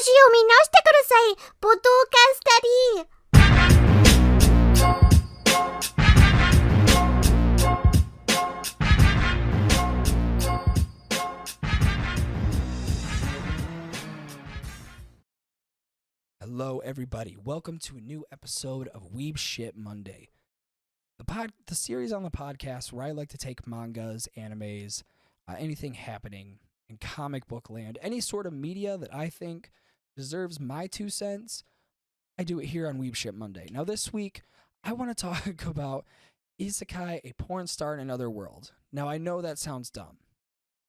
ジを見直してください。ポッドキャスタディ。Hello, everybody. Welcome to a new episode of Weeb Shit Monday, the series on the podcast where I like to take mangas, animes, anything happening in comic book land, any sort of media that I think deserves my 2 cents. I do it here on Weeb Shit Monday. Now, this week, I want to talk about isekai, a porn star in another world. Now, I know that sounds dumb.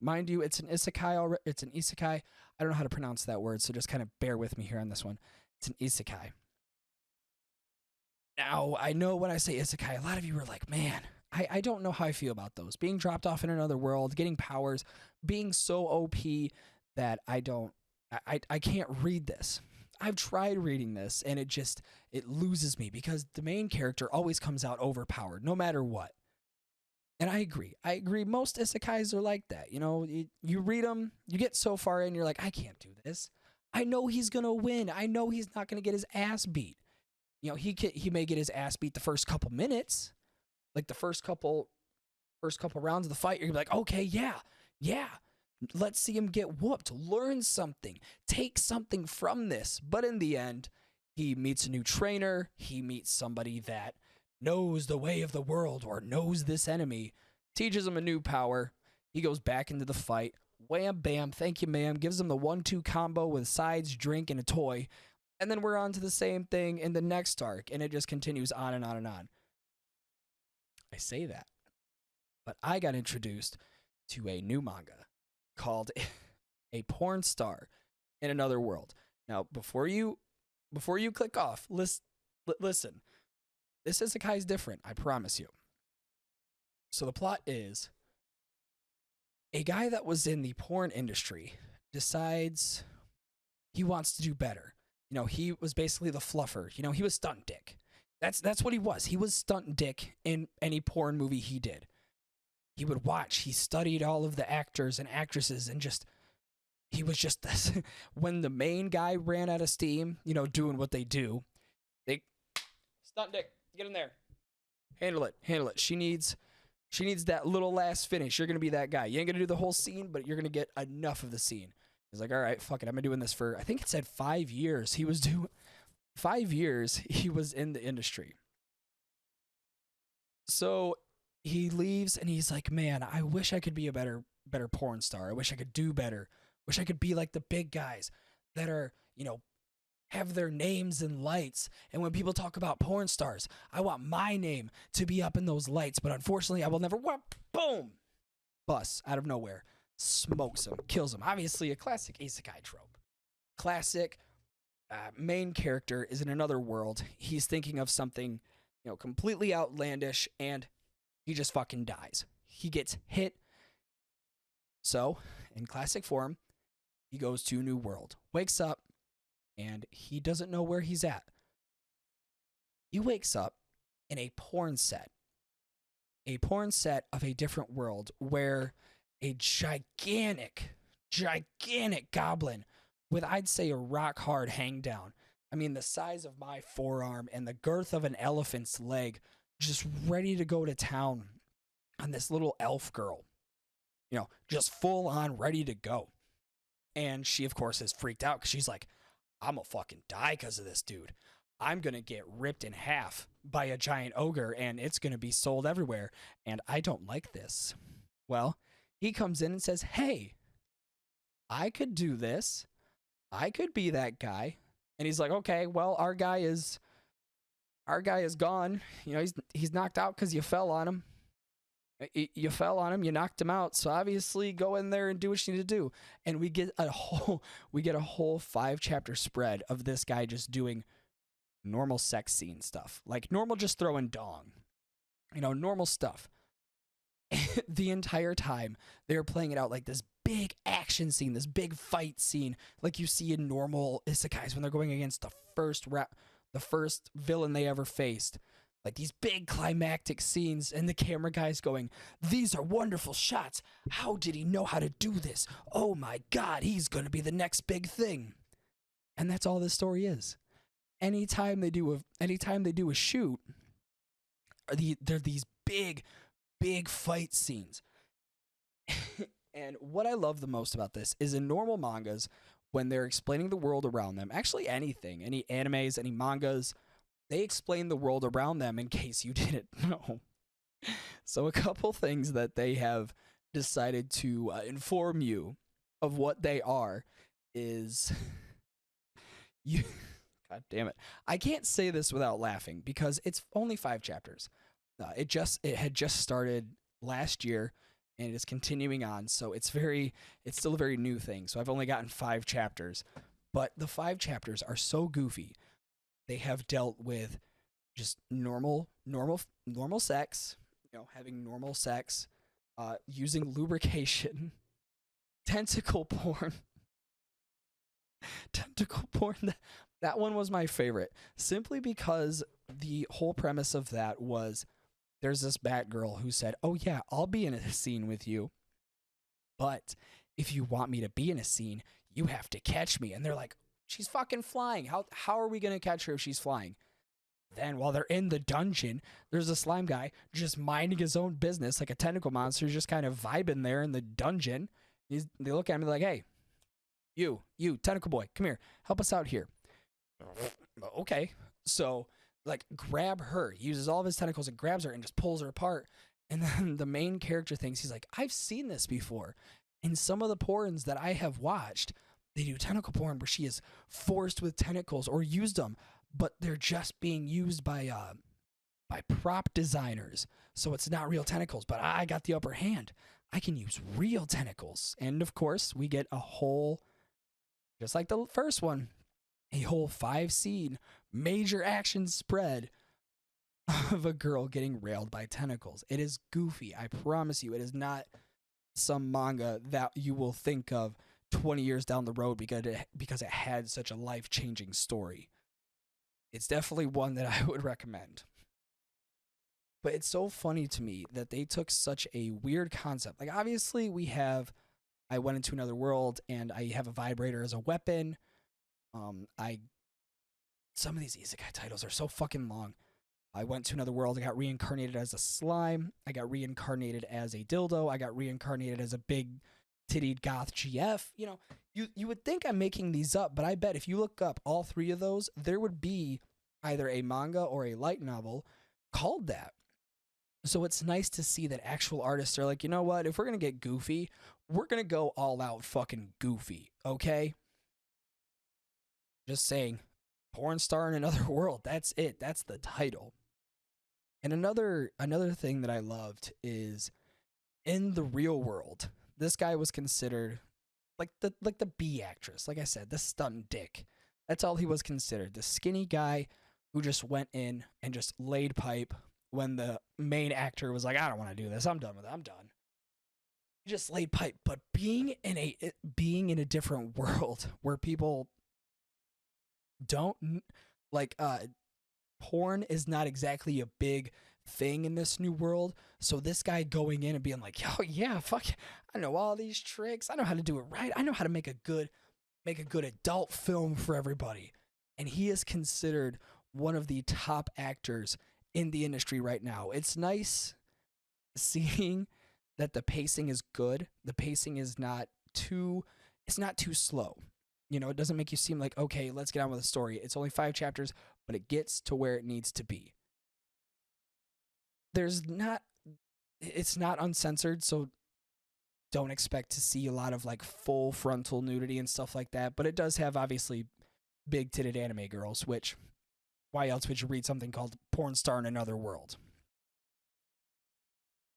Mind you, it's an isekai. It's an isekai. I don't know how to pronounce that word, so just kind of bear with me here on this one. It's an isekai. Now, I know when I say isekai, a lot of you are like, man, I don't know how I feel about those. Being dropped off in another world, getting powers, being so OP that I can't read this. I've tried reading this, and it loses me because the main character always comes out overpowered, no matter what. And I agree. Most isekais are like that. You know, you read them, you get so far in, you're like, I can't do this. I know he's going to win. I know he's not going to get his ass beat. You know, he may get his ass beat the first couple minutes, like the first couple rounds of the fight. You're going to be like, okay, yeah. Let's see him get whooped. Learn something. Take something from this. But in the end, he meets a new trainer. He meets somebody that knows the way of the world or knows this enemy, teaches him a new power. He goes back into the fight. Wham, bam, thank you, ma'am. Gives him the 1-2 combo with sides, drink, and a toy. And then we're on to the same thing in the next arc, and it just continues on and on and on. I say that, but I got introduced to a new manga called A Pornstar in Another World. Now, before you click off, listen. This isekai is different, I promise you. So the plot is a guy that was in the porn industry decides he wants to do better. You know, he was basically the fluffer. You know, he was stunt dick. That's what he was. He was stunt dick in any porn movie he did. He would watch. He studied all of the actors and actresses and he was just this. When the main guy ran out of steam, you know, doing what they do, stunt dick. Get in there. Handle it. She needs that little last finish. You're going to be that guy. You ain't going to do the whole scene, but you're going to get enough of the scene. He's like, all right, fuck it. I've been doing this for, I think it said 5 years. 5 years he was in the industry. So he leaves and he's like, man, I wish I could be a better porn star. I wish I could do better. Wish I could be like the big guys that are, you know, have their names in lights. And when people talk about porn stars, I want my name to be up in those lights. But unfortunately, I will never, boom, bus out of nowhere, smokes him, kills him. Obviously, a classic isekai trope. Classic main character is in another world. He's thinking of something, you know, completely outlandish, and he just fucking dies. He gets hit. So, in classic form, he goes to a new world, wakes up, and he doesn't know where he's at. He wakes up in a porn set of a different world where a gigantic goblin with, I'd say, a rock hard hang down. I mean, the size of my forearm and the girth of an elephant's leg, just ready to go to town on this little elf girl. You know, just full on ready to go. And she, of course, is freaked out because she's like, I'm gonna fucking die because of this dude. I'm gonna get ripped in half by a giant ogre and it's gonna be sold everywhere. And I don't like this. Well, he comes in and says, hey, I could do this. I could be that guy. And he's like, okay, well, our guy is gone. You know, he's knocked out because you fell on him. You fell on him, you knocked him out, so obviously go in there and do what you need to do. And we get a whole 5-chapter spread of this guy just doing normal sex scene stuff. Like normal just throwing dong. You know, normal stuff. The entire time they're playing it out like this big action scene, this big fight scene, like you see in normal isekais when they're going against the first villain they ever faced. Like these big climactic scenes, and the camera guy's going, these are wonderful shots. How did he know how to do this? Oh my God, he's going to be the next big thing. And that's all this story is. Anytime they do a shoot, there are these big fight scenes. And what I love the most about this is in normal mangas, when they're explaining the world around them, actually anything, any animes, any mangas, they explain the world around them in case you didn't know. So a couple things that they have decided to inform you of what they are is you. God damn it! I can't say this without laughing because it's only 5 chapters. It had just started last year and it is continuing on. So it's still a very new thing. So I've only gotten 5 chapters, but the 5 chapters are so goofy. They have dealt with just normal sex, having normal sex, using lubrication, tentacle porn. Tentacle porn. That one was my favorite, simply because the whole premise of that was there's this Batgirl who said, "Oh yeah, I'll be in a scene with you, but if you want me to be in a scene, you have to catch me." And they're like, "She's fucking flying. How are we gonna catch her if she's flying?" Then while they're in the dungeon, there's a slime guy just minding his own business like a tentacle monster, just kind of vibing there in the dungeon. They look at him like, "Hey, you tentacle boy, come here, help us out here." Okay, so like grab her, uses all of his tentacles and grabs her and just pulls her apart. And then the main character thinks, he's like, "I've seen this before in some of the porns that I have watched. They do tentacle porn where she is forced with tentacles or used them, but they're just being used by prop designers, so it's not real tentacles, but I got the upper hand. I can use real tentacles." And of course we get a whole, just like the first one, a whole 5-scene major action spread of a girl getting railed by tentacles. It is goofy. I promise you, it is not some manga that you will think of 20 years down the road because it had such a life-changing story. It's definitely one that I would recommend. But it's so funny to me that they took such a weird concept. Like, obviously, I went into another world and I have a vibrator as a weapon. Some of these isekai titles are so fucking long. I went to another world. I got reincarnated as a slime. I got reincarnated as a dildo. I got reincarnated as a big tittied goth GF. You would think I'm making these up, but I bet if you look up all 3 of those, there would be either a manga or a light novel called that. So it's nice to see that actual artists are like, you know what? If we're going to get goofy, we're going to go all out fucking goofy, okay? Just saying. Pornstar in Another World. That's it. That's the title. And another thing that I loved is in the real world, this guy was considered like the B actress. Like I said, the stunt dick. That's all he was considered. The skinny guy who just went in and just laid pipe when the main actor was like, "I don't want to do this. I'm done with it. I'm done." He just laid pipe. But being in a different world where people don't like porn is not exactly a big thing in this new world. So this guy going in and being like, "Oh yeah, fuck, I know all these tricks. I know how to do it right. I know how to make a good adult film for everybody." And he is considered one of the top actors in the industry right now. It's nice seeing that the pacing is good. The pacing is not too slow. It doesn't make you seem like, okay, let's get on with the story. It's only 5 chapters, but it gets to where it needs to be. It's not uncensored, so don't expect to see a lot of like full frontal nudity and stuff like that, but it does have obviously big titted anime girls, which why else would you read something called Pornstar in Another World?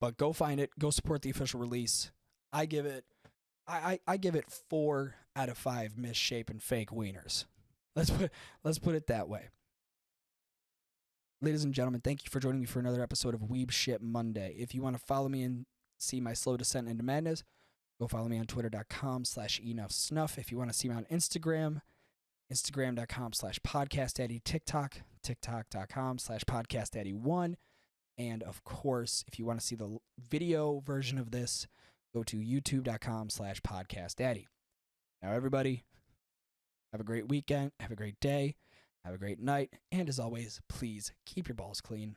But go find it, go support the official release. I give it 4 out of 5 misshapen fake wieners. Let's put it that way. Ladies and gentlemen, thank you for joining me for another episode of Weeb Shit Monday. If you want to follow me and see my slow descent into madness, go follow me on twitter.com/enoughsnuff. If you want to see me on Instagram, instagram.com/podcastdaddy, tiktok.com/podcastdaddy1. And of course, if you want to see the video version of this, go to youtube.com/podcastdaddy. Now, everybody, Have a great weekend. Have a great day. Have a great night. And as always, please keep your balls clean.